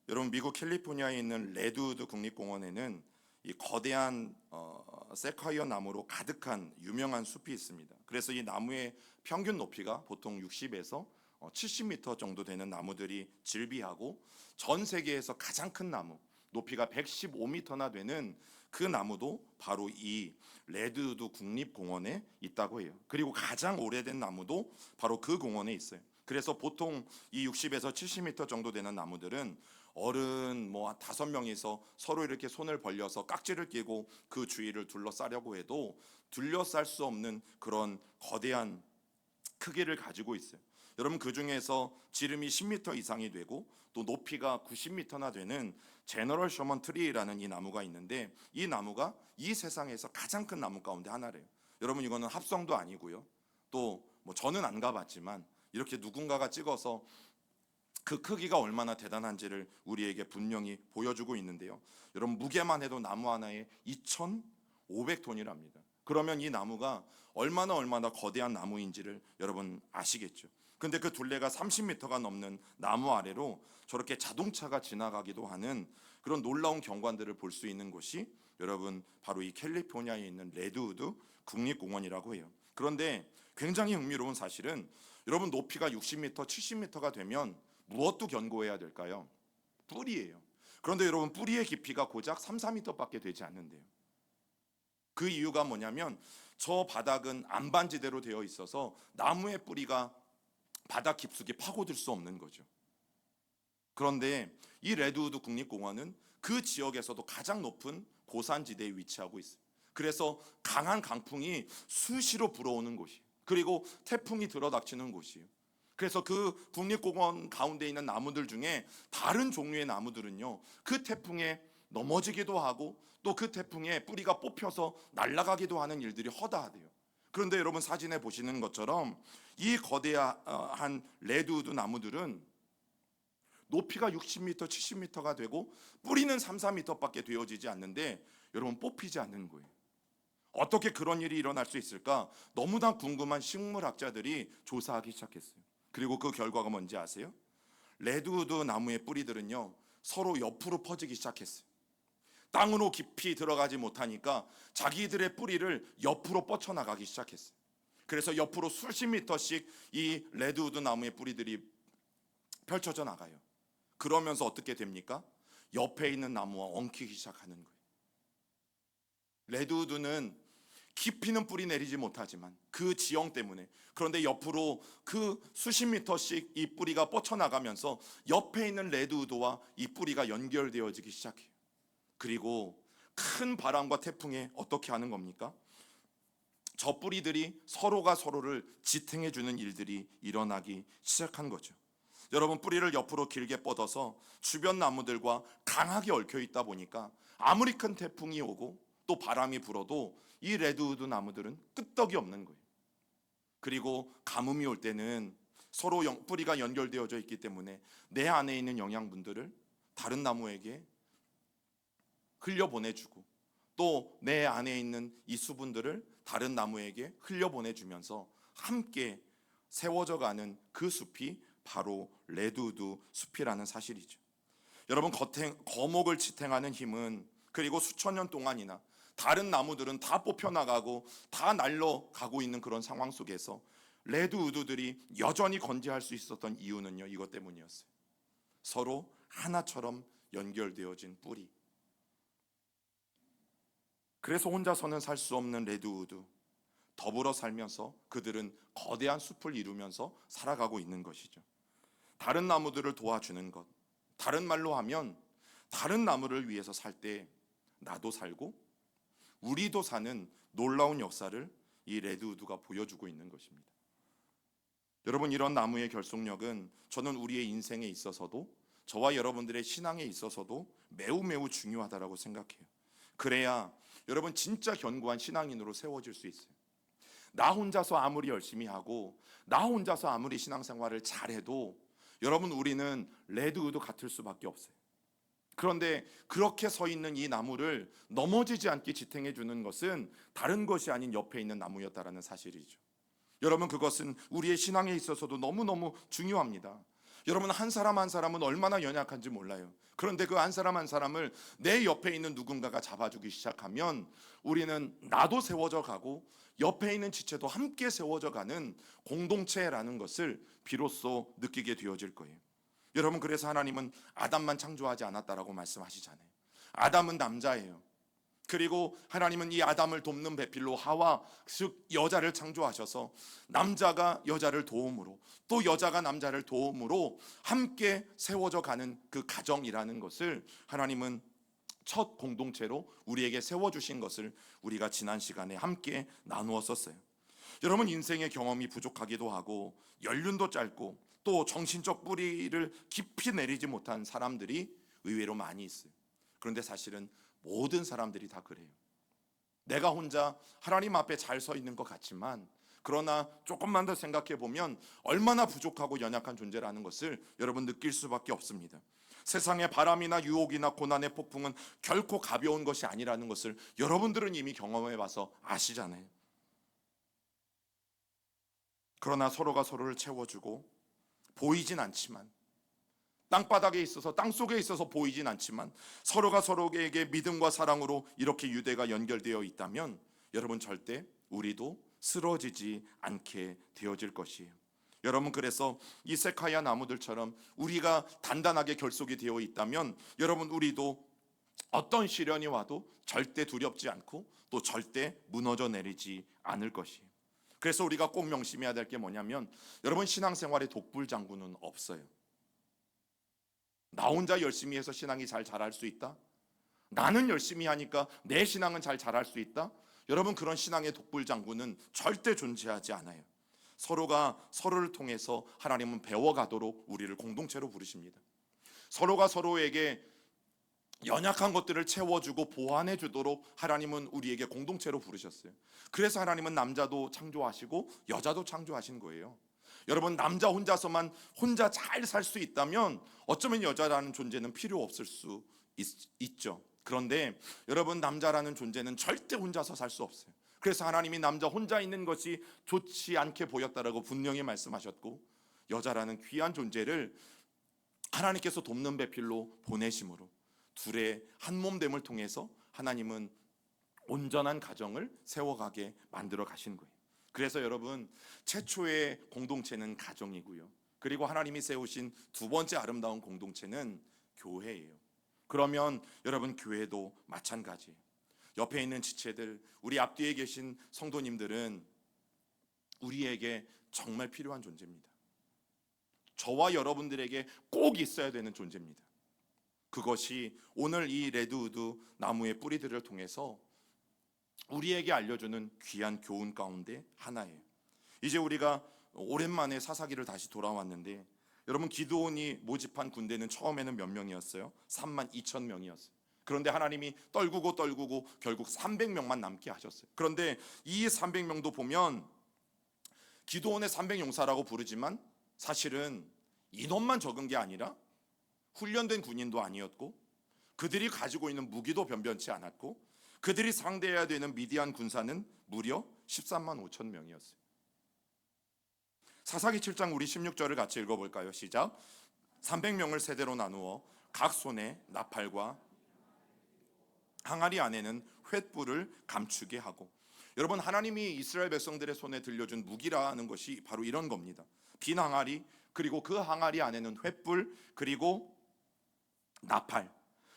여러분, 미국 캘리포니아에 있는 레드우드 국립공원에는 이 거대한 세콰이어 나무로 가득한 유명한 숲이 있습니다. 그래서 이 나무의 평균 높이가 보통 60에서 70m 정도 되는 나무들이 질비하고, 전 세계에서 가장 큰 나무, 높이가 115m나 되는 그 나무도 바로 이 레드우드 국립공원에 있다고 해요. 그리고 가장 오래된 나무도 바로 그 공원에 있어요. 그래서 보통 이 60에서 70m 정도 되는 나무들은 어른 뭐 5명이서 서로 이렇게 손을 벌려서 깍지를 끼고 그 주위를 둘러싸려고 해도 둘러쌀 수 없는 그런 거대한 크기를 가지고 있어요. 여러분, 그 중에서 지름이 10m 이상이 되고 또 높이가 90m나 되는 제너럴 셔먼 트리라는 이 나무가 있는데, 이 나무가 이 세상에서 가장 큰 나무 가운데 하나래요. 여러분, 이거는 합성도 아니고요. 또 뭐 저는 안 가봤지만 이렇게 누군가가 찍어서 그 크기가 얼마나 대단한지를 우리에게 분명히 보여주고 있는데요. 여러분, 무게만 해도 나무 하나에 2,500톤이랍니다. 그러면 이 나무가 얼마나 거대한 나무인지를 여러분 아시겠죠. 근데 그 둘레가 30m가 넘는 나무 아래로 저렇게 자동차가 지나가기도 하는 그런 놀라운 경관들을 볼 수 있는 곳이 여러분 바로 이 캘리포니아에 있는 레드우드 국립공원이라고 해요. 그런데 굉장히 흥미로운 사실은, 여러분, 높이가 60m, 70m가 되면 무엇도 견고해야 될까요? 뿌리예요. 그런데 여러분, 뿌리의 깊이가 고작 3, 4m밖에 되지 않는데요. 그 이유가 뭐냐면 저 바닥은 안반지대로 되어 있어서 나무의 뿌리가 바닥 깊숙이 파고들 수 없는 거죠. 그런데 이 레드우드 국립공원은 그 지역에서도 가장 높은 고산지대에 위치하고 있어요. 그래서 강한 강풍이 수시로 불어오는 곳이에요. 그리고 태풍이 들어닥치는 곳이에요. 그래서 그 국립공원 가운데 있는 나무들 중에 다른 종류의 나무들은요, 그 태풍에 넘어지기도 하고 또 그 태풍에 뿌리가 뽑혀서 날아가기도 하는 일들이 허다하대요. 그런데 여러분, 사진에 보시는 것처럼 이 거대한 레드우드 나무들은 높이가 60m, 70m가 되고 뿌리는 3, 4m밖에 되어지지 않는데 여러분, 뽑히지 않는 거예요. 어떻게 그런 일이 일어날 수 있을까? 너무나 궁금한 식물학자들이 조사하기 시작했어요. 그리고 그 결과가 뭔지 아세요? 레드우드 나무의 뿌리들은요, 서로 옆으로 퍼지기 시작했어요. 땅으로 깊이 들어가지 못하니까 자기들의 뿌리를 옆으로 뻗쳐나가기 시작했어요. 그래서 옆으로 수십 미터씩 이 레드우드 나무의 뿌리들이 펼쳐져 나가요. 그러면서 어떻게 됩니까? 옆에 있는 나무와 엉키기 시작하는 거예요. 레드우드는 깊이는 뿌리 내리지 못하지만 그 지형 때문에, 그런데 옆으로 그 수십 미터씩 이 뿌리가 뻗쳐나가면서 옆에 있는 레드우드와 이 뿌리가 연결되어지기 시작해요. 그리고 큰 바람과 태풍에 어떻게 하는 겁니까? 저 뿌리들이 서로가 서로를 지탱해 주는 일들이 일어나기 시작한 거죠. 여러분, 뿌리를 옆으로 길게 뻗어서 주변 나무들과 강하게 얽혀 있다 보니까 아무리 큰 태풍이 오고 또 바람이 불어도 이 레드우드 나무들은 끄떡이 없는 거예요. 그리고 가뭄이 올 때는 서로 뿌리가 연결되어져 있기 때문에 내 안에 있는 영양분들을 다른 나무에게 흘려보내주고 또 내 안에 있는 이 수분들을 다른 나무에게 흘려보내주면서 함께 세워져 가는 그 숲이 바로 레드우드 숲이라는 사실이죠. 여러분, 거목을 지탱하는 힘은, 그리고 수천 년 동안이나 다른 나무들은 다 뽑혀나가고 다 날려가고 있는 그런 상황 속에서 레드우드들이 여전히 건재할 수 있었던 이유는요, 이것 때문이었어요. 서로 하나처럼 연결되어진 뿌리. 그래서 혼자서는 살 수 없는 레드우드, 더불어 살면서 그들은 거대한 숲을 이루면서 살아가고 있는 것이죠. 다른 나무들을 도와주는 것, 다른 말로 하면 다른 나무를 위해서 살 때 나도 살고 우리도 사는 놀라운 역사를 이 레드우드가 보여주고 있는 것입니다. 여러분, 이런 나무의 결속력은 저는 우리의 인생에 있어서도, 저와 여러분들의 신앙에 있어서도 매우 중요하다고 생각해요. 그래야 여러분, 진짜 견고한 신앙인으로 세워질 수 있어요. 나 혼자서 아무리 열심히 하고 나 혼자서 아무리 신앙생활을 잘해도 여러분, 우리는 레드우드 같을 수밖에 없어요. 그런데 그렇게 서 있는 이 나무를 넘어지지 않게 지탱해 주는 것은 다른 것이 아닌 옆에 있는 나무였다라는 사실이죠. 여러분, 그것은 우리의 신앙에 있어서도 너무너무 중요합니다. 여러분, 한 사람 한 사람은 얼마나 연약한지 몰라요. 그런데 그 한 사람 한 사람을 내 옆에 있는 누군가가 잡아주기 시작하면 우리는 나도 세워져 가고 옆에 있는 지체도 함께 세워져 가는 공동체라는 것을 비로소 느끼게 되어질 거예요. 여러분, 그래서 하나님은 아담만 창조하지 않았다라고 말씀하시잖아요. 아담은 남자예요. 그리고 하나님은 이 아담을 돕는 배필로 하와, 즉 여자를 창조하셔서 남자가 여자를 도움으로, 또 여자가 남자를 도움으로 함께 세워져 가는 그 가정이라는 것을 하나님은 첫 공동체로 우리에게 세워주신 것을 우리가 지난 시간에 함께 나누었었어요. 여러분, 인생의 경험이 부족하기도 하고 연륜도 짧고 또 정신적 뿌리를 깊이 내리지 못한 사람들이 의외로 많이 있어요. 그런데 사실은 모든 사람들이 다 그래요. 내가 혼자 하나님 앞에 잘 서 있는 것 같지만, 그러나 조금만 더 생각해 보면 얼마나 부족하고 연약한 존재라는 것을 여러분 느낄 수밖에 없습니다. 세상의 바람이나 유혹이나 고난의 폭풍은 결코 가벼운 것이 아니라는 것을 여러분들은 이미 경험해 봐서 아시잖아요. 그러나 서로가 서로를 채워주고, 보이진 않지만, 땅바닥에 있어서, 땅속에 있어서 보이진 않지만 서로가 서로에게 믿음과 사랑으로 이렇게 유대가 연결되어 있다면 여러분, 절대 우리도 쓰러지지 않게 되어질 것이에요. 여러분, 그래서 이 세카야 나무들처럼 우리가 단단하게 결속이 되어 있다면 여러분, 우리도 어떤 시련이 와도 절대 두렵지 않고 또 절대 무너져 내리지 않을 것이에요. 그래서 우리가 꼭 명심해야 될 게 뭐냐면, 여러분, 신앙생활에 독불장군은 없어요. 나 혼자 열심히 해서 신앙이 잘 자랄 수 있다? 나는 열심히 하니까 내 신앙은 잘 자랄 수 있다? 여러분, 그런 신앙의 독불장군은 절대 존재하지 않아요. 서로가 서로를 통해서 하나님은 배워가도록 우리를 공동체로 부르십니다. 서로가 서로에게 연약한 것들을 채워주고 보완해 주도록 하나님은 우리에게 공동체로 부르셨어요. 그래서 하나님은 남자도 창조하시고 여자도 창조하신 거예요. 여러분, 남자 혼자서만 혼자 잘 살 수 있다면 어쩌면 여자라는 존재는 필요 없을 수 있죠. 그런데 여러분, 남자라는 존재는 절대 혼자서 살 수 없어요. 그래서 하나님이 남자 혼자 있는 것이 좋지 않게 보였다라고 분명히 말씀하셨고, 여자라는 귀한 존재를 하나님께서 돕는 배필로 보내심으로 둘의 한 몸됨을 통해서 하나님은 온전한 가정을 세워가게 만들어 가신 거예요. 그래서 여러분, 최초의 공동체는 가정이고요. 그리고 하나님이 세우신 두 번째 아름다운 공동체는 교회예요. 그러면 여러분, 교회도 마찬가지예요. 옆에 있는 지체들, 우리 앞뒤에 계신 성도님들은 우리에게 정말 필요한 존재입니다. 저와 여러분들에게 꼭 있어야 되는 존재입니다. 그것이 오늘 이 레드우드 나무의 뿌리들을 통해서 우리에게 알려주는 귀한 교훈 가운데 하나예요. 이제 우리가 오랜만에 사사기를 다시 돌아왔는데, 여러분, 기드온이 모집한 군대는 처음에는 몇 명이었어요? 32,000명이었어요. 그런데 하나님이 떨구고 결국 300명만 남게 하셨어요. 그런데 이 300명도 보면 기드온의 300용사라고 부르지만 사실은 인원만 적은 게 아니라 훈련된 군인도 아니었고, 그들이 가지고 있는 무기도 변변치 않았고, 그들이 상대해야 되는 미디안 군사는 무려 13만 5천 명이었어요. 사사기 7장 우리 16절을 같이 읽어볼까요? 시작. 300명을 세대로 나누어 각 손에 나팔과 항아리 안에는 횃불을 감추게 하고, 여러분, 하나님이 이스라엘 백성들의 손에 들려준 무기라는 것이 바로 이런 겁니다. 빈 항아리, 그리고 그 항아리 안에는 횃불, 그리고 나팔.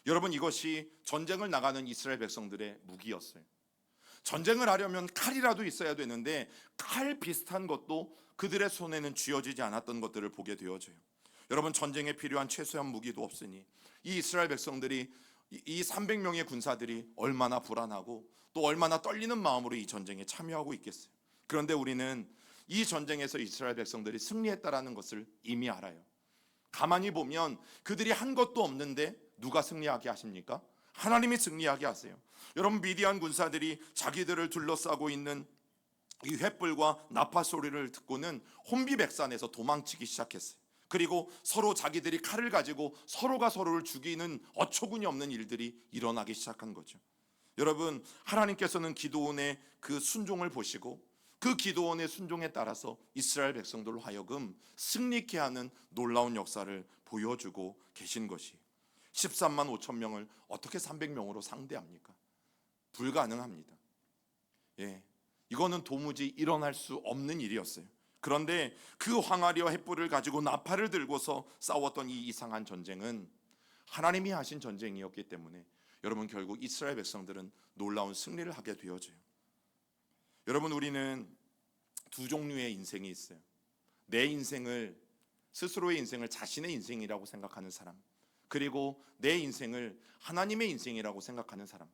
여러분, 이것이 전쟁을 나가는 이스라엘 백성들의 무기였어요. 전쟁을 하려면 칼이라도 있어야 되는데 칼 비슷한 것도 그들의 손에는 쥐어지지 않았던 것들을 보게 되어져요. 여러분, 전쟁에 필요한 최소한 무기도 없으니 이 이스라엘 백성들이, 이 300명의 군사들이 얼마나 불안하고 또 얼마나 떨리는 마음으로 이 전쟁에 참여하고 있겠어요. 그런데 우리는 이 전쟁에서 이스라엘 백성들이 승리했다라는 것을 이미 알아요. 가만히 보면 그들이 한 것도 없는데 누가 승리하게 하십니까? 하나님이 승리하게 하세요. 여러분, 미디안 군사들이 자기들을 둘러싸고 있는 이 횃불과 나팔 소리를 듣고는 혼비백산에서 도망치기 시작했어요. 그리고 서로 자기들이 칼을 가지고 서로가 서로를 죽이는 어처구니 없는 일들이 일어나기 시작한 거죠. 여러분, 하나님께서는 기드온의 그 순종을 보시고 그 기드온의 순종에 따라서 이스라엘 백성들로 하여금 승리케 하는 놀라운 역사를 보여주고 계신 것이 13만 5천 명을 어떻게 300명으로 상대합니까? 불가능합니다. 예, 이거는 도무지 일어날 수 없는 일이었어요. 그런데 그 항아리와 횃불을 가지고 나팔을 들고서 싸웠던 이 이상한 전쟁은 하나님이 하신 전쟁이었기 때문에 여러분 결국 이스라엘 백성들은 놀라운 승리를 하게 되어져요. 여러분, 우리는 두 종류의 인생이 있어요. 내 인생을, 스스로의 인생을 자신의 인생이라고 생각하는 사람, 그리고 내 인생을 하나님의 인생이라고 생각하는 사람.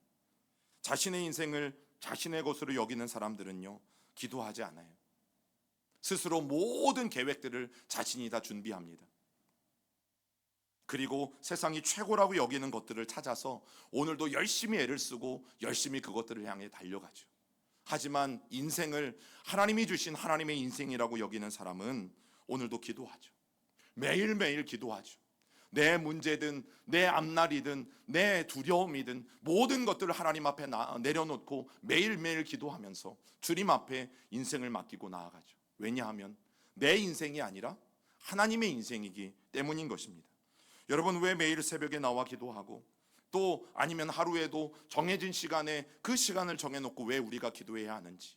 자신의 인생을 자신의 것으로 여기는 사람들은요, 기도하지 않아요. 스스로 모든 계획들을 자신이 다 준비합니다. 그리고 세상이 최고라고 여기는 것들을 찾아서 오늘도 열심히 애를 쓰고 열심히 그것들을 향해 달려가죠. 하지만 인생을 하나님이 주신 하나님의 인생이라고 여기는 사람은 오늘도 기도하죠. 매일매일 기도하죠. 내 문제든 내 앞날이든 내 두려움이든 모든 것들을 하나님 앞에 내려놓고 매일매일 기도하면서 주님 앞에 인생을 맡기고 나아가죠. 왜냐하면 내 인생이 아니라 하나님의 인생이기 때문인 것입니다. 여러분, 왜 매일 새벽에 나와 기도하고 또 아니면 하루에도 정해진 시간에 그 시간을 정해놓고 왜 우리가 기도해야 하는지,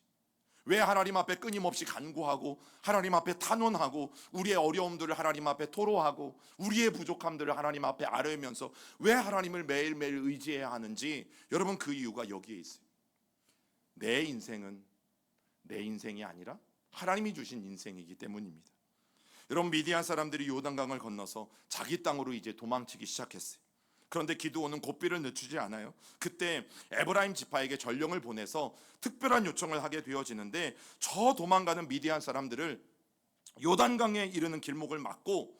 왜 하나님 앞에 끊임없이 간구하고 하나님 앞에 탄원하고 우리의 어려움들을 하나님 앞에 토로하고 우리의 부족함들을 하나님 앞에 아뢰면서 왜 하나님을 매일매일 의지해야 하는지, 여러분 그 이유가 여기에 있어요. 내 인생은 내 인생이 아니라 하나님이 주신 인생이기 때문입니다. 여러분, 미디안 사람들이 요단강을 건너서 자기 땅으로 이제 도망치기 시작했어요. 그런데 기드온은 고삐를 늦추지 않아요. 그때 에브라임 지파에게 전령을 보내서 특별한 요청을 하게 되어지는데, 저 도망가는 미디안 사람들을 요단강에 이르는 길목을 막고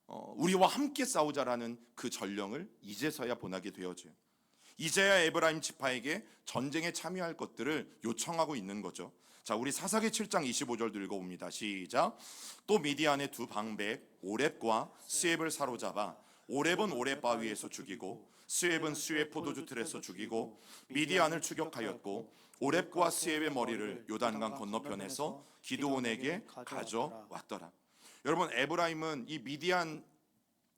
우리와 함께 싸우자라는 그 전령을 이제서야 보내게 되어져요. 이제야 에브라임 지파에게 전쟁에 참여할 것들을 요청하고 있는 거죠. 자, 우리 사사기 7장 25절도 읽어봅니다. 시작. 또 미디안의 두 방백 오렙과 스엡을 사로잡아 오렙은 오렙 바위에서 죽이고 스엡은 스엡 포도주 틀에서 죽이고 미디안을 추격하였고 오렙과 스엡의 머리를 요단강 건너편에서 기드온에게 가져왔더라. 여러분, 에브라임은 이 미디안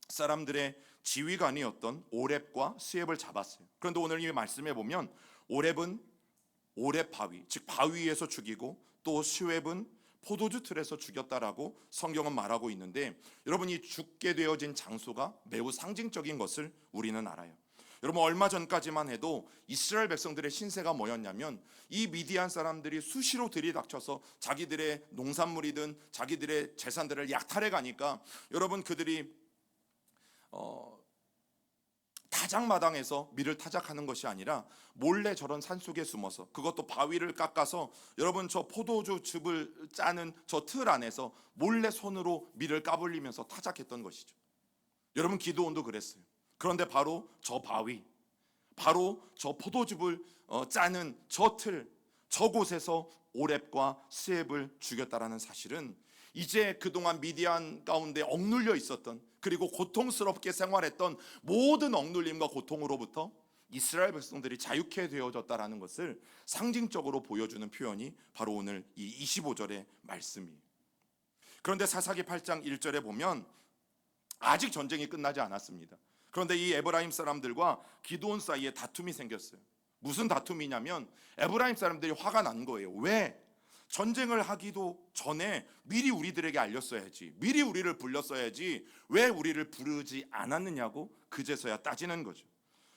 사람들의 지휘관이었던 오렙과 스엡을 잡았어요. 그런데 오늘 이 말씀에 보면 오렙은 오렙 바위, 즉 바위에서 죽이고 또 스엡은 포도주 틀에서 죽였다라고 성경은 말하고 있는데, 여러분 이 죽게 되어진 장소가 매우 상징적인 것을 우리는 알아요. 여러분, 얼마 전까지만 해도 이스라엘 백성들의 신세가 뭐였냐면 이 미디안 사람들이 수시로 들이닥쳐서 자기들의 농산물이든 자기들의 재산들을 약탈해 가니까 여러분 그들이 타작마당에서 밀을 타작하는 것이 아니라 몰래 저런 산속에 숨어서, 그것도 바위를 깎아서 여러분 저 포도주 즙을 짜는 저 틀 안에서 몰래 손으로 밀을 까불리면서 타작했던 것이죠. 여러분, 기드온도 그랬어요. 그런데 바로 저 바위, 바로 저 포도즙을 짜는 저 틀, 저곳에서 오렙과 스엡을 죽였다라는 사실은 이제 그동안 미디안 가운데 억눌려 있었던, 그리고 고통스럽게 생활했던 모든 억눌림과 고통으로부터 이스라엘 백성들이 자유케 되어졌다라는 것을 상징적으로 보여주는 표현이 바로 오늘 이 25절의 말씀이에요. 그런데 사사기 8장 1절에 보면 아직 전쟁이 끝나지 않았습니다. 그런데 이 에브라임 사람들과 기드온 사이에 다툼이 생겼어요. 무슨 다툼이냐면 에브라임 사람들이 화가 난 거예요. 왜? 전쟁을 하기도 전에 미리 우리들에게 알렸어야지, 미리 우리를 불렀어야지 왜 우리를 부르지 않았느냐고 그제서야 따지는 거죠.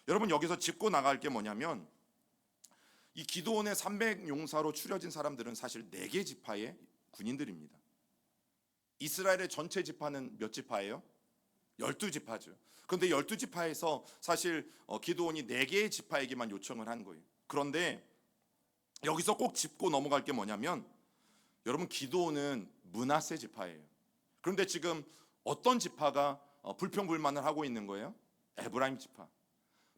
여러분, 여기서 짚고 나갈 게 뭐냐면 이 기드온의 300용사로 추려진 사람들은 사실 4개 지파의 군인들입니다. 이스라엘의 전체 지파는 몇 지파예요? 12지파죠. 그런데 12지파에서 사실 기드온이 4개의 지파에게만 요청을 한 거예요. 그런데 여기서 꼭 짚고 넘어갈 게 뭐냐면 여러분, 기드온은 므낫세 지파예요. 그런데 지금 어떤 지파가 불평불만을 하고 있는 거예요? 에브라임 지파.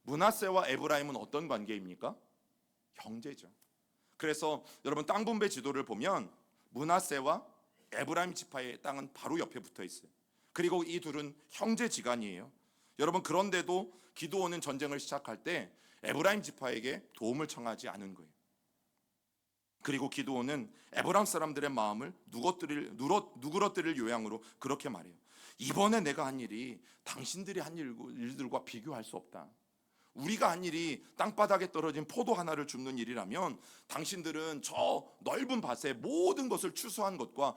므낫세와 에브라임은 어떤 관계입니까? 형제죠. 그래서 여러분 땅 분배 지도를 보면 므낫세와 에브라임 지파의 땅은 바로 옆에 붙어 있어요. 그리고 이 둘은 형제지간이에요. 여러분, 그런데도 기드온은 전쟁을 시작할 때 에브라임 지파에게 도움을 청하지 않은 거예요. 그리고 기드온은 에브람 사람들의 마음을 누그러뜨릴 요양으로 그렇게 말해요. 이번에 내가 한 일이 당신들이 한 일들과 비교할 수 없다. 우리가 한 일이 땅바닥에 떨어진 포도 하나를 줍는 일이라면 당신들은 저 넓은 밭에 모든 것을 추수한 것과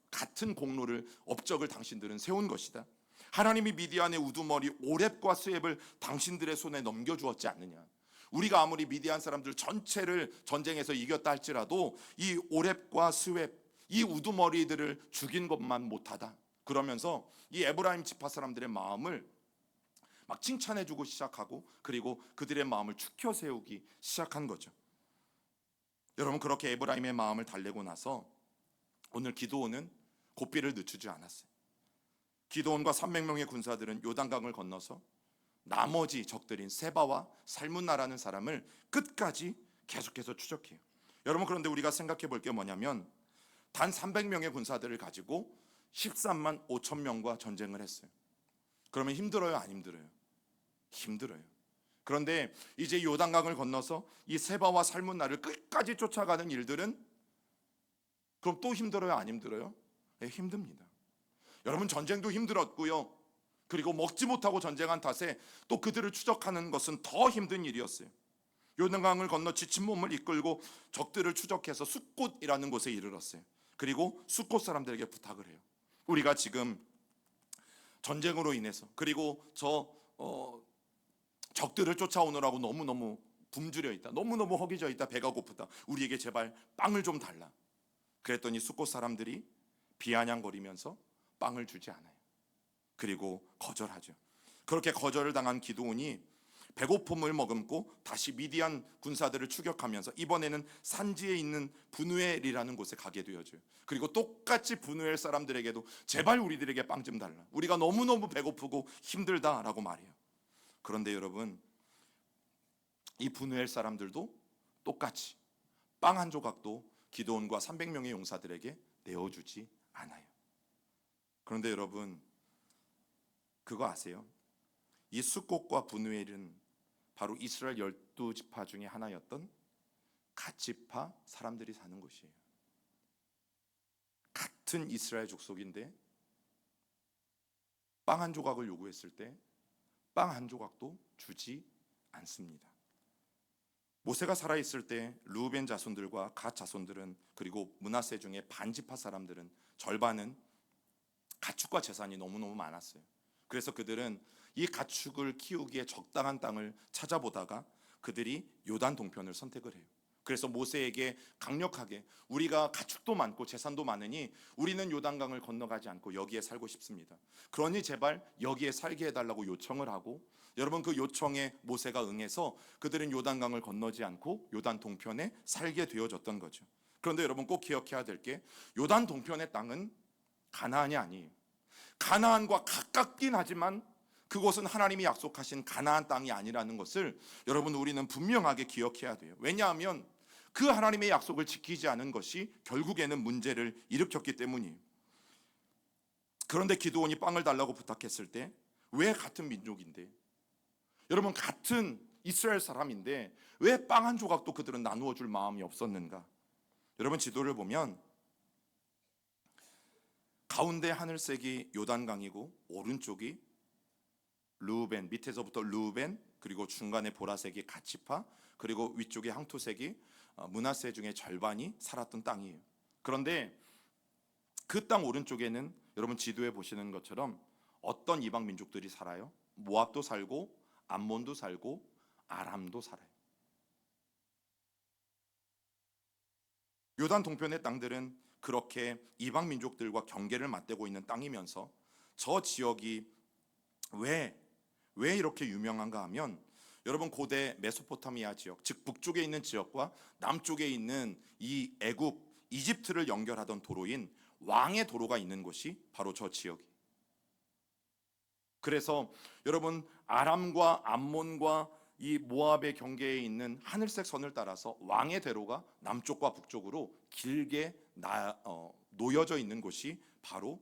같은 공로를, 업적을 당신들은 세운 것이다. 하나님이 미디안의 우두머리 오렙과 스웹을 당신들의 손에 넘겨주었지 않느냐. 우리가 아무리 미디안 사람들 전체를 전쟁에서 이겼다 할지라도 이 오렙과 스웹, 이 우두머리들을 죽인 것만 못하다. 그러면서 이 에브라임 지파 사람들의 마음을 막 칭찬해주고 시작하고, 그리고 그들의 마음을 축혀 세우기 시작한 거죠. 여러분, 그렇게 에브라임의 마음을 달래고 나서 오늘 기드온은 고삐를 늦추지 않았어요. 기드온과 300명의 군사들은 요단강을 건너서 나머지 적들인 세바와 살문나라는 사람을 끝까지 계속해서 추적해요. 여러분, 그런데 우리가 생각해 볼 게 뭐냐면 단 300명의 군사들을 가지고 13만 5천 명과 전쟁을 했어요. 그러면 힘들어요, 안 힘들어요? 힘들어요. 그런데 이제 요단강을 건너서 이 세바와 살문나를 끝까지 쫓아가는 일들은 그럼 또 힘들어요, 안 힘들어요? 네, 힘듭니다. 여러분, 전쟁도 힘들었고요. 그리고 먹지 못하고 전쟁한 탓에 또 그들을 추적하는 것은 더 힘든 일이었어요. 요단강을 건너 지친 몸을 이끌고 적들을 추적해서 숫곳이라는 곳에 이르렀어요. 그리고 숫곳 사람들에게 부탁을 해요. 우리가 지금 전쟁으로 인해서, 그리고 적들을 쫓아오느라고 너무너무 굶주려 있다, 너무너무 허기져 있다, 배가 고프다, 우리에게 제발 빵을 좀 달라. 그랬더니 숫곳 사람들이 비아냥거리면서 빵을 주지 않아요. 그리고 거절하죠. 그렇게 거절을 당한 기드온이 배고픔을 머금고 다시 미디안 군사들을 추격하면서 이번에는 산지에 있는 브누엘이라는 곳에 가게 되어져요. 그리고 똑같이 브누엘 사람들에게도 제발 우리들에게 빵 좀 달라, 우리가 너무너무 배고프고 힘들다라고 말해요. 그런데 여러분, 이 브누엘 사람들도 똑같이 빵 한 조각도 기드온과 300명의 용사들에게 내어주지 않아요. 그런데 여러분, 그거 아세요? 이 숫곳과 브누엘은 바로 이스라엘 12지파 중에 하나였던 갓지파 사람들이 사는 곳이에요. 같은 이스라엘 족속인데 빵 한 조각을 요구했을 때 빵 한 조각도 주지 않습니다. 모세가 살아있을 때 르우벤 자손들과 갓 자손들은, 그리고 므낫세 중에 반지파 사람들은 절반은 가축과 재산이 너무너무 많았어요. 그래서 그들은 이 가축을 키우기에 적당한 땅을 찾아보다가 그들이 요단 동편을 선택을 해요. 그래서 모세에게 강력하게 우리가 가축도 많고 재산도 많으니 우리는 요단강을 건너가지 않고 여기에 살고 싶습니다. 그러니 제발 여기에 살게 해달라고 요청을 하고, 여러분, 그 요청에 모세가 응해서 그들은 요단강을 건너지 않고 요단 동편에 살게 되어졌던 거죠. 그런데 여러분, 꼭 기억해야 될 게 요단 동편의 땅은 가나안이 아니에요. 가나안과 가깝긴 하지만 그곳은 하나님이 약속하신 가나안 땅이 아니라는 것을 여러분, 우리는 분명하게 기억해야 돼요. 왜냐하면 그 하나님의 약속을 지키지 않은 것이 결국에는 문제를 일으켰기 때문이에요. 그런데 기드온이 빵을 달라고 부탁했을 때 왜 같은 민족인데, 여러분, 같은 이스라엘 사람인데 왜 빵 한 조각도 그들은 나누어 줄 마음이 없었는가? 여러분, 지도를 보면 가운데 하늘색이 요단강이고 오른쪽이 르우벤, 밑에서부터 르우벤, 그리고 중간에 보라색이 갓지파, 그리고 위쪽에 황토색이 므낫세 중에 절반이 살았던 땅이에요. 그런데 그 땅 오른쪽에는 여러분, 지도에 보시는 것처럼 어떤 이방 민족들이 살아요? 모압도 살고 암몬도 살고 아람도 살아요. 요단 동편의 땅들은 그렇게 이방 민족들과 경계를 맞대고 있는 땅이면서 저 지역이 왜 이렇게 유명한가 하면, 여러분, 고대 메소포타미아 지역, 즉 북쪽에 있는 지역과 남쪽에 있는 이 애굽, 이집트를 연결하던 도로인 왕의 도로가 있는 곳이 바로 저 지역이에요. 그래서 여러분, 아람과 암몬과 이 모압의 경계에 있는 하늘색 선을 따라서 왕의 대로가 남쪽과 북쪽으로 길게 놓여져 있는 곳이 바로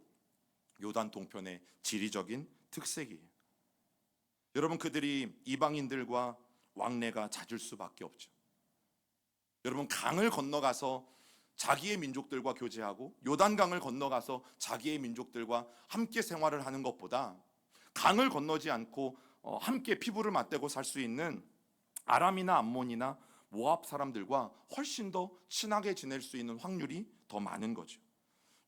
요단 동편의 지리적인 특색이에요. 여러분, 그들이 이방인들과 왕래가 잦을 수밖에 없죠. 여러분, 강을 건너가서 자기의 민족들과 교제하고 요단강을 건너가서 자기의 민족들과 함께 생활을 하는 것보다 강을 건너지 않고 함께 피부를 맞대고 살 수 있는 아람이나 암몬이나 모압 사람들과 훨씬 더 친하게 지낼 수 있는 확률이 더 많은 거죠.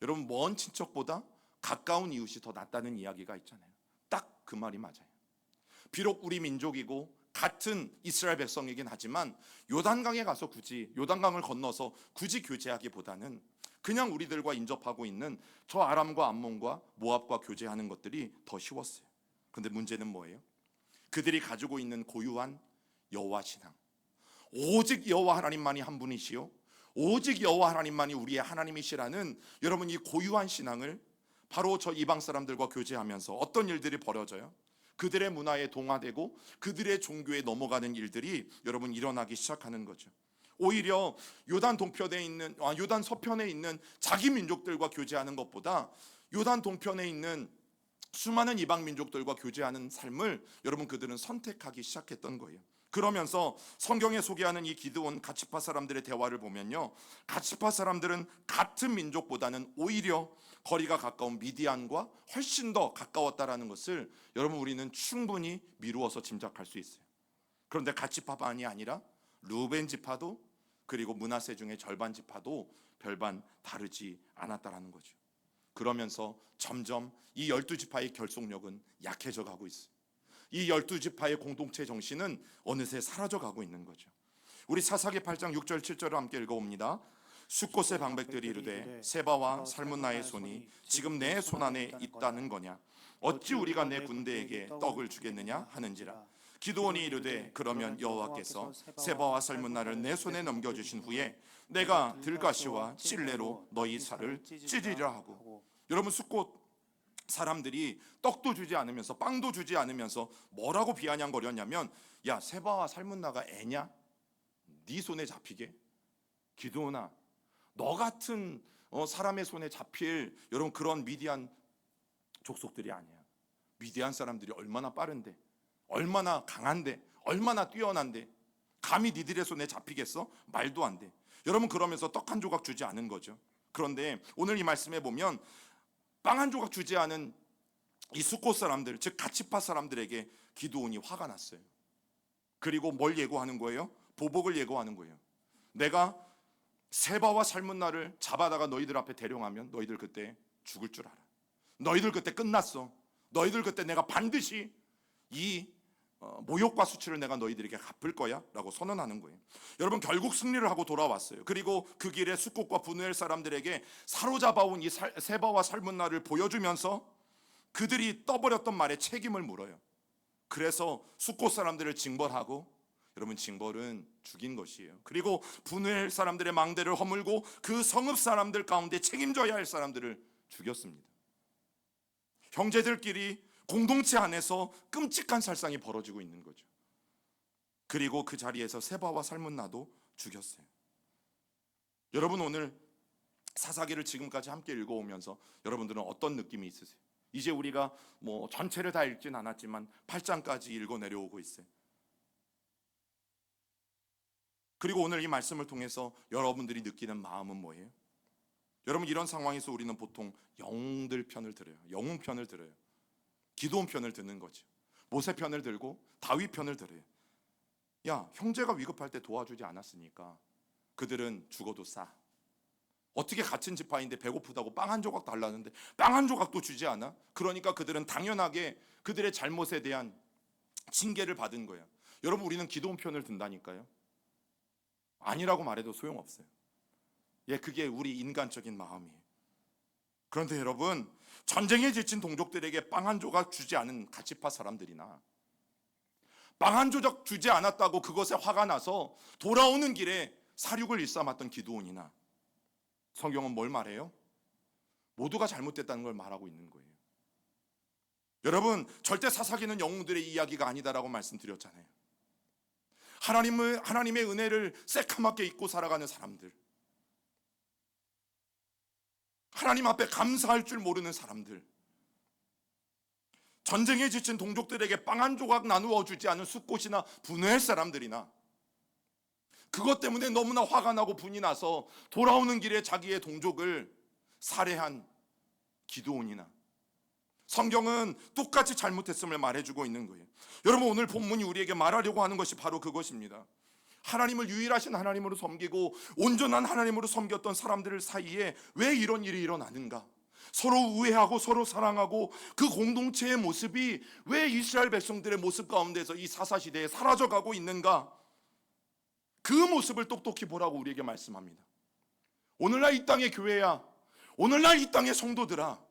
여러분, 먼 친척보다 가까운 이웃이 더 낫다는 이야기가 있잖아요. 딱 그 말이 맞아요. 비록 우리 민족이고 같은 이스라엘 백성이긴 하지만 요단강에 가서 굳이 요단강을 건너서 굳이 교제하기보다는 그냥 우리들과 인접하고 있는 저 아람과 암몬과 모압과 교제하는 것들이 더 쉬웠어요. 근데 문제는 뭐예요? 그들이 가지고 있는 고유한 여호와 신앙. 오직 여호와 하나님만이 한 분이시요 오직 여호와 하나님만이 우리의 하나님이시라는 여러분 이 고유한 신앙을 바로 저 이방 사람들과 교제하면서 어떤 일들이 벌어져요? 그들의 문화에 동화되고 그들의 종교에 넘어가는 일들이 여러분 일어나기 시작하는 거죠. 오히려 요단 동편에 있는 요단 서편에 있는 자기 민족들과 교제하는 것보다 요단 동편에 있는 수많은 이방 민족들과 교제하는 삶을 여러분 그들은 선택하기 시작했던 거예요. 그러면서 성경에 소개하는 이 기드온 가치파 사람들의 대화를 보면요, 가치파 사람들은 같은 민족보다는 오히려 거리가 가까운 미디안과 훨씬 더 가까웠다라는 것을 여러분 우리는 충분히 미루어서 짐작할 수 있어요. 그런데 가치파만이 아니라 루벤 지파도 그리고 므낫세 중에 절반 지파도 별반 다르지 않았다라는 거죠. 그러면서 점점 이 12지파의 결속력은 약해져 가고 있어요. 이 12지파의 공동체 정신은 어느새 사라져 가고 있는 거죠. 우리 사사기 8장 6절 7절을 함께 읽어봅니다. 숫곳의 방백들이 이르되 세바와 살문나의 손이 지금 내 손 안에 있다는 거냐? 어찌 우리가 내 군대에게 떡을 주겠느냐 하는지라. 기드온이 이르되 그러면 여호와께서 세바와 살문나를 내 손에 넘겨주신 후에 내가 들가시와 찔레로 너희 살을 찢으리라 하고. 여러분, 숫곳 사람들이 떡도 주지 않으면서 빵도 주지 않으면서 뭐라고 비아냥거렸냐면, 야, 세바와 살문나가 애냐? 네 손에 잡히게? 기드온아, 너 같은 사람의 손에 잡힐 여러분 그런 미디안 족속들이 아니야. 미디안 사람들이 얼마나 빠른데, 얼마나 강한데, 얼마나 뛰어난데 감히 니들의 손에 잡히겠어? 말도 안 돼. 여러분, 그러면서 떡 한 조각 주지 않은 거죠. 그런데 오늘 이 말씀에 보면 빵 한 조각 주지 않은 이 숫곳 사람들, 즉 가치파 사람들에게 기드온이 화가 났어요. 그리고 뭘 예고하는 거예요? 보복을 예고하는 거예요. 내가 세바와 살문나를 잡아다가 너희들 앞에 대령하면 너희들 그때 죽을 줄 알아. 너희들 그때 끝났어. 너희들 그때 내가 반드시 이 모욕과 수치를 내가 너희들에게 갚을 거야 라고 선언하는 거예요. 여러분, 결국 승리를 하고 돌아왔어요. 그리고 그 길에 숫곳과 브누엘 사람들에게 사로잡아온 이 세바와 살문나를 보여주면서 그들이 떠버렸던 말에 책임을 물어요. 그래서 숫곳 사람들을 징벌하고, 여러분, 징벌은 죽인 것이에요. 그리고 브누엘 사람들의 망대를 허물고 그 성읍 사람들 가운데 책임져야 할 사람들을 죽였습니다. 형제들끼리 공동체 안에서 끔찍한 살상이 벌어지고 있는 거죠. 그리고 그 자리에서 세바와 살문나도 죽였어요. 여러분, 오늘 사사기를 지금까지 함께 읽어오면서 여러분들은 어떤 느낌이 있으세요? 이제 우리가 뭐 전체를 다 읽진 않았지만 8장까지 읽어 내려오고 있어요. 그리고 오늘 이 말씀을 통해서 여러분들이 느끼는 마음은 뭐예요? 여러분, 이런 상황에서 우리는 보통 영웅들 편을 들어요. 영웅 편을 들어요. 기드온 편을 듣는 거죠. 모세 편을 들고 다윗 편을 들어요. 야, 형제가 위급할 때 도와주지 않았으니까 그들은 죽어도 싸. 어떻게 같은 지파인데 배고프다고 빵 한 조각 달라는데 빵 한 조각도 주지 않아? 그러니까 그들은 당연하게 그들의 잘못에 대한 징계를 받은 거예요. 여러분, 우리는 기드온 편을 든다니까요. 아니라고 말해도 소용없어요. 예, 그게 우리 인간적인 마음이에요. 그런데 여러분, 전쟁에 지친 동족들에게 빵 한 조각 주지 않은 가치파 사람들이나 빵 한 조각 주지 않았다고 그것에 화가 나서 돌아오는 길에 사륙을 일삼았던 기드온이나, 성경은 뭘 말해요? 모두가 잘못됐다는 걸 말하고 있는 거예요. 여러분, 절대 사사기는 영웅들의 이야기가 아니다라고 말씀드렸잖아요. 하나님의 은혜를 새카맣게 잊고 살아가는 사람들, 하나님 앞에 감사할 줄 모르는 사람들, 전쟁에 지친 동족들에게 빵 한 조각 나누어 주지 않은 숫곳이나 분노할 사람들이나, 그것 때문에 너무나 화가 나고 분이 나서 돌아오는 길에 자기의 동족을 살해한 기드온이나, 성경은 똑같이 잘못했음을 말해주고 있는 거예요. 여러분, 오늘 본문이 우리에게 말하려고 하는 것이 바로 그것입니다. 하나님을 유일하신 하나님으로 섬기고 온전한 하나님으로 섬겼던 사람들 사이에 왜 이런 일이 일어나는가? 서로 우애하고 서로 사랑하고 그 공동체의 모습이 왜 이스라엘 백성들의 모습 가운데서 이 사사시대에 사라져가고 있는가? 그 모습을 똑똑히 보라고 우리에게 말씀합니다. 오늘날 이 땅의 교회야, 오늘날 이 땅의 성도들아,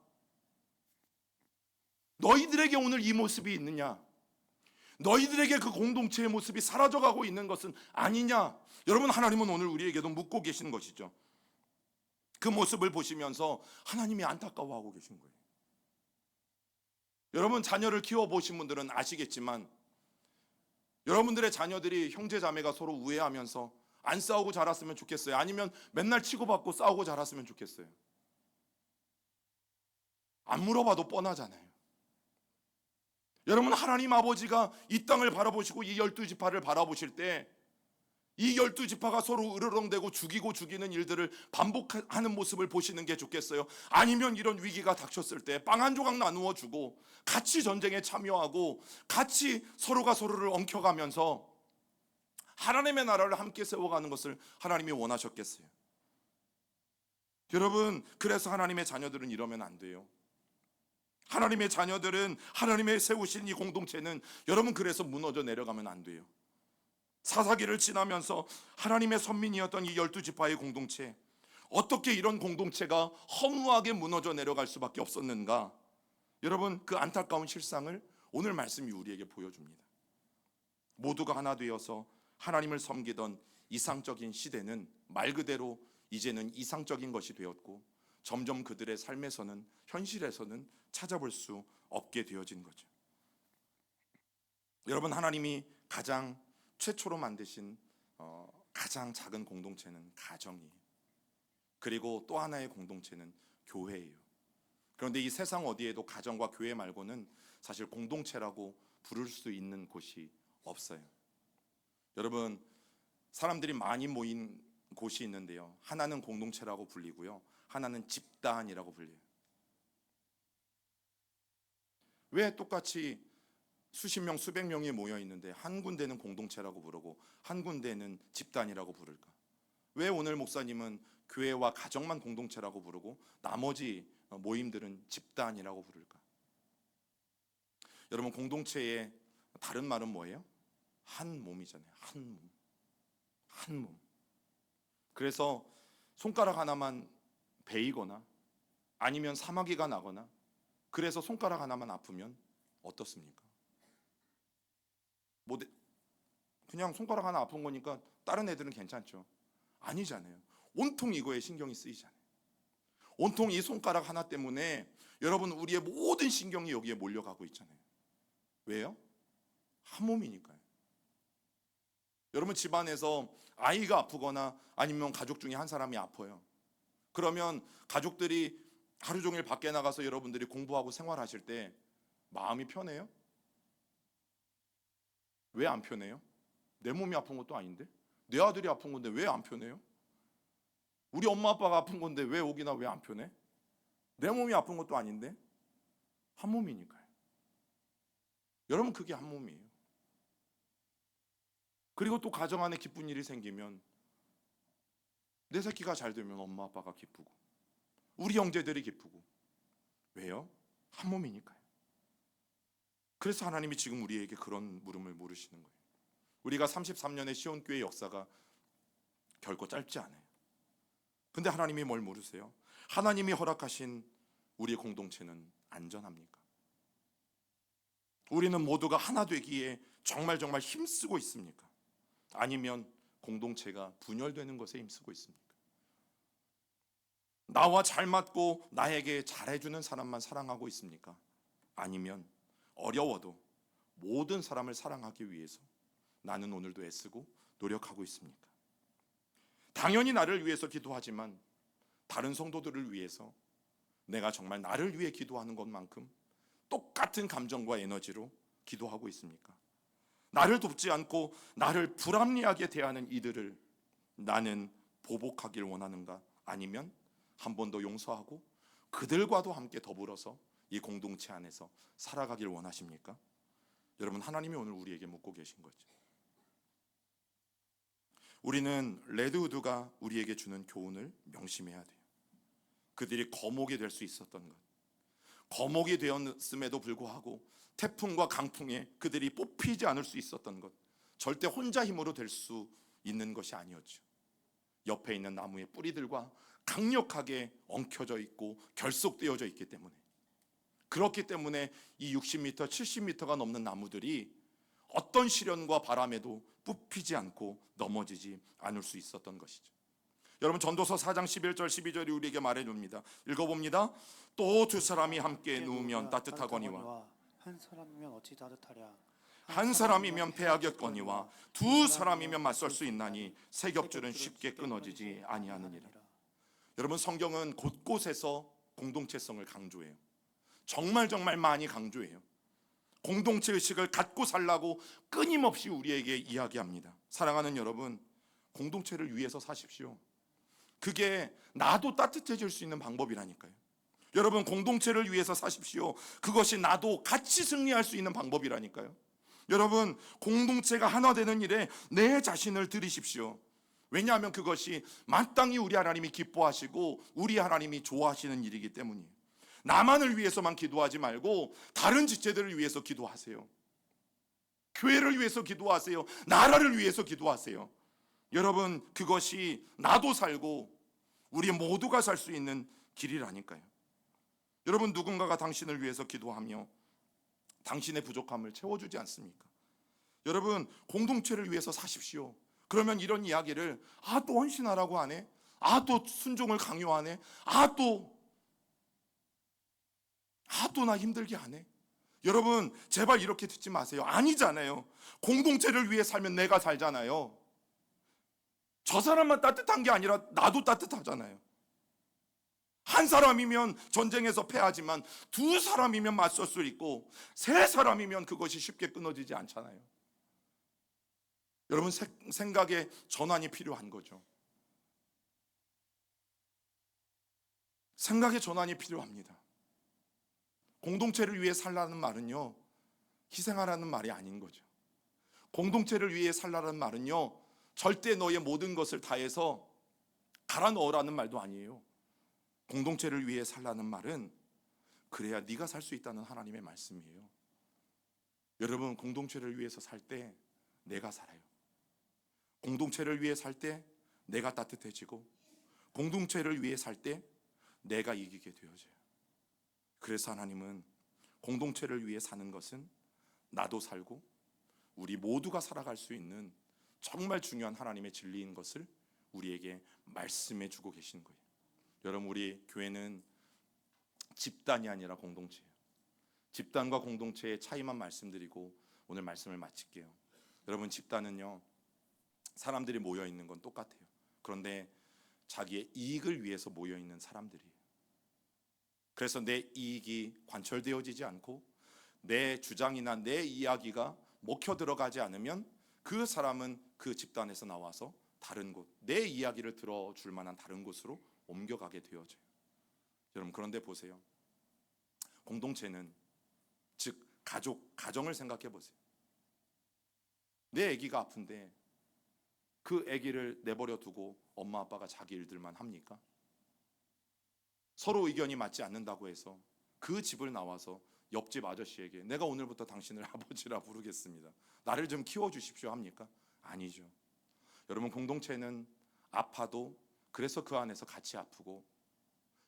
너희들에게 오늘 이 모습이 있느냐? 너희들에게 그 공동체의 모습이 사라져가고 있는 것은 아니냐? 여러분, 하나님은 오늘 우리에게도 묻고 계시는 것이죠. 그 모습을 보시면서 하나님이 안타까워하고 계신 거예요. 여러분, 자녀를 키워보신 분들은 아시겠지만 여러분들의 자녀들이 형제 자매가 서로 우애하면서 안 싸우고 자랐으면 좋겠어요? 아니면 맨날 치고받고 싸우고 자랐으면 좋겠어요? 안 물어봐도 뻔하잖아요. 여러분, 하나님 아버지가 이 땅을 바라보시고 이 12지파를 바라보실 때 이 12지파가 서로 으르렁대고 죽이고 죽이는 일들을 반복하는 모습을 보시는 게 좋겠어요? 아니면 이런 위기가 닥쳤을 때 빵 한 조각 나누어 주고 같이 전쟁에 참여하고 같이 서로가 서로를 엉켜가면서 하나님의 나라를 함께 세워가는 것을 하나님이 원하셨겠어요? 여러분, 그래서 하나님의 자녀들은 이러면 안 돼요. 하나님의 자녀들은, 하나님의 세우신 이 공동체는 여러분, 그래서 무너져 내려가면 안 돼요. 사사기를 지나면서 하나님의 선민이었던 이 12지파의 공동체, 어떻게 이런 공동체가 허무하게 무너져 내려갈 수밖에 없었는가? 여러분, 그 안타까운 실상을 오늘 말씀이 우리에게 보여줍니다. 모두가 하나 되어서 하나님을 섬기던 이상적인 시대는 말 그대로 이제는 이상적인 것이 되었고, 점점 그들의 삶에서는, 현실에서는 찾아볼 수 없게 되어진 거죠. 여러분, 하나님이 가장 최초로 만드신 가장 작은 공동체는 가정이에요. 그리고 또 하나의 공동체는 교회예요. 그런데 이 세상 어디에도 가정과 교회 말고는 사실 공동체라고 부를 수 있는 곳이 없어요. 여러분, 사람들이 많이 모인 곳이 있는데요, 하나는 공동체라고 불리고요, 하나는 집단이라고 불려요. 왜 똑같이 수십 명, 수백 명이 모여 있는데 한 군데는 공동체라고 부르고 한 군데는 집단이라고 부를까? 왜 오늘 목사님은 교회와 가정만 공동체라고 부르고 나머지 모임들은 집단이라고 부를까? 여러분, 공동체의 다른 말은 뭐예요? 한 몸이잖아요. 한 몸. 한 몸. 그래서 손가락 하나만 베이거나 아니면 사마귀가 나거나 그래서 손가락 하나만 아프면 어떻습니까? 그냥 손가락 하나 아픈 거니까 다른 애들은 괜찮죠? 아니잖아요. 온통 이거에 신경이 쓰이잖아요. 온통 이 손가락 하나 때문에 여러분, 우리의 모든 신경이 여기에 몰려가고 있잖아요. 왜요? 한 몸이니까요. 여러분, 집안에서 아이가 아프거나 아니면 가족 중에 한 사람이 아파요. 그러면 가족들이 하루 종일 밖에 나가서 여러분들이 공부하고 생활하실 때 마음이 편해요? 왜 안 편해요? 내 몸이 아픈 것도 아닌데? 내 아들이 아픈 건데 왜 안 편해요? 우리 엄마 아빠가 아픈 건데 왜 오기나 왜 안 편해? 내 몸이 아픈 것도 아닌데? 한 몸이니까요. 여러분, 그게 한 몸이에요. 그리고 또 가정 안에 기쁜 일이 생기면 내 새끼가 잘 되면 엄마 아빠가 기쁘고 우리 형제들이 기쁘고. 왜요? 한 몸이니까요. 그래서 하나님이 지금 우리에게 그런 물음을 물으시는 거예요. 우리가 33년의 시온교회 역사가 결코 짧지 않아요. 근데 하나님이 뭘 물으세요? 하나님이 허락하신 우리의 공동체는 안전합니까? 우리는 모두가 하나 되기에 정말 힘쓰고 있습니까? 아니면 공동체가 분열되는 것에 힘쓰고 있습니까? 나와 잘 맞고 나에게 잘해주는 사람만 사랑하고 있습니까? 아니면 어려워도 모든 사람을 사랑하기 위해서 나는 오늘도 애쓰고 노력하고 있습니까? 당연히 나를 위해서 기도하지만 다른 성도들을 위해서 내가 정말 나를 위해 기도하는 것만큼 똑같은 감정과 에너지로 기도하고 있습니까? 나를 돕지 않고 나를 불합리하게 대하는 이들을 나는 보복하길 원하는가? 아니면 한 번 더 용서하고 그들과도 함께 더불어서 이 공동체 안에서 살아가길 원하십니까? 여러분, 하나님이 오늘 우리에게 묻고 계신 거죠. 우리는 레드우드가 우리에게 주는 교훈을 명심해야 돼요. 그들이 거목이 될 수 있었던 것, 거목이 되었음에도 불구하고 태풍과 강풍에 그들이 뽑히지 않을 수 있었던 것, 절대 혼자 힘으로 될 수 있는 것이 아니었죠. 옆에 있는 나무의 뿌리들과 강력하게 엉켜져 있고 결속되어져 있기 때문에, 그렇기 때문에 이 60m, 70m가 넘는 나무들이 어떤 시련과 바람에도 뽑히지 않고 넘어지지 않을 수 있었던 것이죠. 여러분, 전도서 4장 11절 12절이 우리에게 말해줍니다. 읽어봅니다. 또 두 사람이 함께 누우면 따뜻하거니와 한 사람이면 어찌 따뜻하랴. 한 사람이면 패하겠거니와 두 사람이면 맞설 수 있나니 세 겹줄은 쉽게 끊어지지 아니하느니라. 여러분, 성경은 곳곳에서 공동체성을 강조해요. 정말 많이 강조해요. 공동체 의식을 갖고 살라고 끊임없이 우리에게 이야기합니다. 사랑하는 여러분, 공동체를 위해서 사십시오. 그게 나도 따뜻해질 수 있는 방법이라니까요. 여러분, 공동체를 위해서 사십시오. 그것이 나도 같이 승리할 수 있는 방법이라니까요. 여러분, 공동체가 하나 되는 일에 내 자신을 들이십시오. 왜냐하면 그것이 마땅히 우리 하나님이 기뻐하시고 우리 하나님이 좋아하시는 일이기 때문이에요. 나만을 위해서만 기도하지 말고 다른 지체들을 위해서 기도하세요. 교회를 위해서 기도하세요. 나라를 위해서 기도하세요. 여러분, 그것이 나도 살고 우리 모두가 살 수 있는 길이라니까요. 여러분, 누군가가 당신을 위해서 기도하며 당신의 부족함을 채워주지 않습니까? 여러분, 공동체를 위해서 사십시오. 그러면 이런 이야기를, 또 헌신하라고 하네, 또 순종을 강요하네, 또 나 힘들게 하네. 여러분, 제발 이렇게 듣지 마세요. 아니잖아요. 공동체를 위해 살면 내가 살잖아요. 저 사람만 따뜻한 게 아니라 나도 따뜻하잖아요. 한 사람이면 전쟁에서 패하지만 두 사람이면 맞설 수 있고 세 사람이면 그것이 쉽게 끊어지지 않잖아요. 여러분, 생각의 전환이 필요한 거죠. 생각의 전환이 필요합니다. 공동체를 위해 살라는 말은요, 희생하라는 말이 아닌 거죠. 공동체를 위해 살라는 말은요, 절대 너의 모든 것을 다해서 갈아 넣으라는 말도 아니에요. 공동체를 위해 살라는 말은 그래야 네가 살 수 있다는 하나님의 말씀이에요. 여러분, 공동체를 위해서 살 때 내가 살아요. 공동체를 위해 살 때 내가 따뜻해지고 공동체를 위해 살 때 내가 이기게 되어져요. 그래서 하나님은 공동체를 위해 사는 것은 나도 살고 우리 모두가 살아갈 수 있는 정말 중요한 하나님의 진리인 것을 우리에게 말씀해 주고 계신 거예요. 여러분, 우리 교회는 집단이 아니라 공동체예요. 집단과 공동체의 차이만 말씀드리고 오늘 말씀을 마칠게요. 여러분, 집단은요, 사람들이 모여 있는 건 똑같아요. 그런데 자기의 이익을 위해서 모여 있는 사람들이에요. 그래서 내 이익이 관철되어지지 않고 내 주장이나 내 이야기가 먹혀 들어가지 않으면 그 사람은 그 집단에서 나와서 다른 곳, 내 이야기를 들어줄 만한 다른 곳으로 옮겨가게 되어져요. 여러분, 그런데 보세요. 공동체는, 즉 가정을 생각해 보세요. 내 아기가 아픈데 그 아기를 내버려 두고 엄마 아빠가 자기 일들만 합니까? 서로 의견이 맞지 않는다고 해서 그 집을 나와서 옆집 아저씨에게 내가 오늘부터 당신을 아버지라 부르겠습니다, 나를 좀 키워주십시오 합니까? 아니죠. 여러분, 공동체는 아파도 그래서 그 안에서 같이 아프고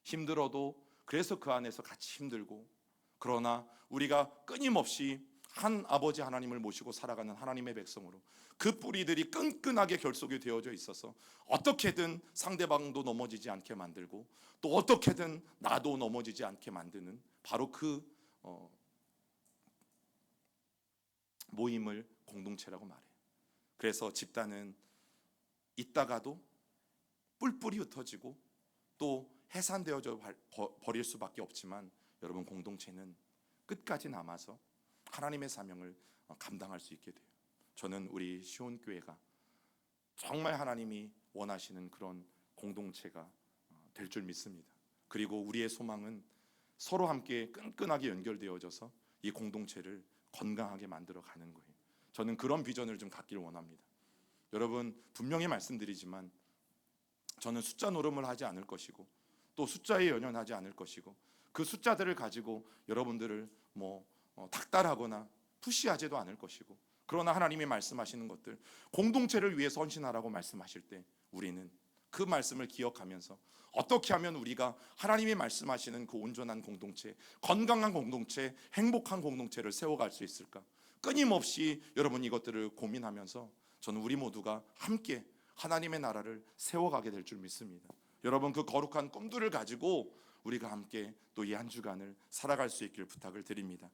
힘들어도 그래서 그 안에서 같이 힘들고, 그러나 우리가 끊임없이 한 아버지 하나님을 모시고 살아가는 하나님의 백성으로 그 뿌리들이 끈끈하게 결속이 되어져 있어서 어떻게든 상대방도 넘어지지 않게 만들고 또 어떻게든 나도 넘어지지 않게 만드는 바로 그 모임을 공동체라고 말해요. 그래서 집단은 있다가도 뿔뿔이 흩어지고 또 해산되어져 버릴 수밖에 없지만, 여러분, 공동체는 끝까지 남아서 하나님의 사명을 감당할 수 있게 돼요. 저는 우리 시온교회가 정말 하나님이 원하시는 그런 공동체가 될 줄 믿습니다. 그리고 우리의 소망은 서로 함께 끈끈하게 연결되어져서 이 공동체를 건강하게 만들어 가는 거예요. 저는 그런 비전을 좀 갖길 원합니다. 여러분, 분명히 말씀드리지만 저는 숫자 노름을 하지 않을 것이고 또 숫자에 연연하지 않을 것이고 그 숫자들을 가지고 여러분들을 닥달하거나 푸시하지도 않을 것이고, 그러나 하나님이 말씀하시는 것들, 공동체를 위해 헌신하라고 말씀하실 때 우리는 그 말씀을 기억하면서 어떻게 하면 우리가 하나님이 말씀하시는 그 온전한 공동체, 건강한 공동체, 행복한 공동체를 세워갈 수 있을까? 끊임없이 여러분 이것들을 고민하면서 저는 우리 모두가 함께 하나님의 나라를 세워가게 될 줄 믿습니다. 여러분, 그 거룩한 꿈들을 가지고 우리가 함께 또 이 한 주간을 살아갈 수 있길 부탁을 드립니다.